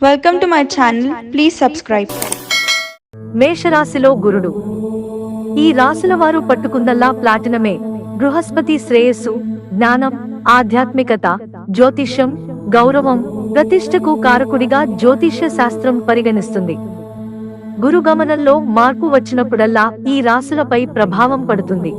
Welcome to my channel. Please subscribe. మేషరాశిలో గురుడు. ఈ రాశుల వారు పట్టుకుందల్లా ప్లాటినమే. బృహస్పతి శ్రేయస్సు, జ్ఞానం, ఆధ్యాత్మికత, జ్యోతిష్యం, గౌరవం, ప్రతిష్టకు కారకుడిగా జ్యోతిష్య శాస్త్రం పరిగణిస్తుంది. గురుగమనంలో మార్పు వచ్చినప్పుడల్లా ఈ రాశులపై ప్రభావం పడుతుంది.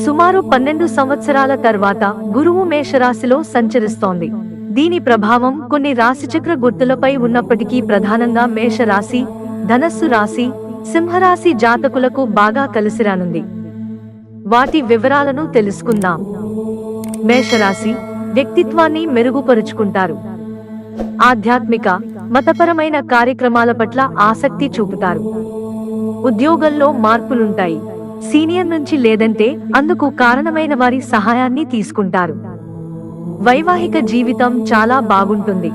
సుమారు 12 సంవత్సరాల తర్వాత గురువు మేషరాశిలో సంచరిస్తోంది. దీని ప్రభావం కొన్ని రాశిచక్ర గుర్తులపై ఉన్నప్పటికీ ప్రధానంగా మేషరాశి, ధనస్సు రాశి, సింహరాశి జాతకులకు బాగా కలిసిరానుంది. వాటి వివరాలను తెలుసుకుందాం. మేషరాశి వ్యక్తిత్వాన్ని మెరుగుపరుచుకుంటారు. ఆధ్యాత్మిక, మతపరమైన కార్యక్రమాల పట్ల ఆసక్తి చూపుతారు. ఉద్యోగంలో మార్పులుంటాయి. సీనియర్ నుంచి లేదంటే అందుకు కారణమైన వారి సహాయాన్ని తీసుకుంటారు. వైవాహిక జీవితం చాలా బాగుంటుంది.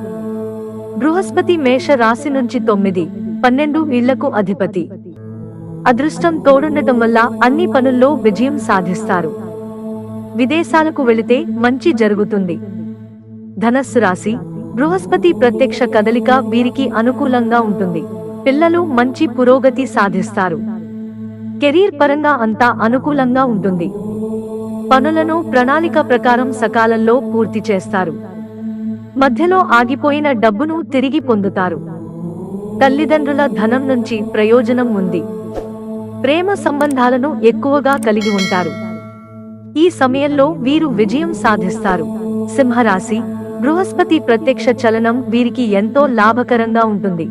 బృహస్పతి మేష రాశి నుంచి 9, 12 ఇళ్లకు అధిపతి. అదృష్టం తోడుండటం వల్ల అన్ని పనుల్లో విజయం సాధిస్తారు. విదేశాలకు వెళితే మంచి జరుగుతుంది. ధనస్సు రాశి బృహస్పతి ప్రత్యక్ష కదలిక వీరికి అనుకూలంగా ఉంటుంది. పిల్లలు మంచి పురోగతి సాధిస్తారు. కెరీర్ పరంగా అంతా అనుకూలంగా ఉంటుంది. పనులను ప్రణాళిక ప్రకారం సకాలంలో పూర్తి చేస్తారు. మధ్యలో ఆగిపోయిన డబ్బును తిరిగి పొందుతారు. తల్లిదండ్రుల ధనం నుంచి ప్రయోజనం ఉంది. ప్రేమ సంబంధాలను ఎక్కువగా కలిగి ఉంటారు. ఈ సమయంలో వీరు విజయం సాధిస్తారు. సింహరాశి బృహస్పతి ప్రత్యక్ష చలనం వీరికి ఎంతో లాభకరంగా ఉంటుంది.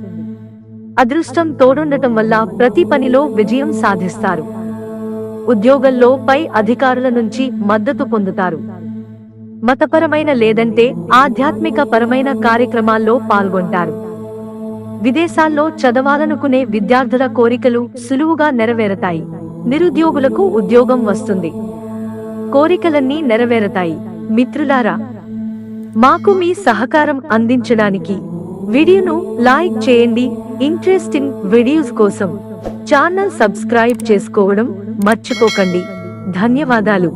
అదృష్టం తోడుండటం వల్ల ప్రతి పనిలో విజయం సాధిస్తారు. ఉద్యోగంలో పై అధికారుల నుంచి మద్దతు పొందుతారు. మతపరమైన లేదంటే ఆధ్యాత్మిక పరమైన కార్యక్రమాల్లో పాల్గొంటారు. విదేశాల్లో చదవాలనుకునే విద్యార్థుల కోరికలు సులువుగా నెరవేరతాయి. నిరుద్యోగులకు ఉద్యోగం వస్తుంది. కోరికలన్నీ నెరవేరతాయి. మిత్రులారా, మాకు మీ సహకారం అందించడానికి వీడియోను లైక్ చేయండి. ఇంట్రెస్టింగ్ వీడియోస్ కోసం ఛానల్ సబ్స్క్రైబ్ చేసుకోవడం మర్చిపోకండి. ధన్యవాదాలు.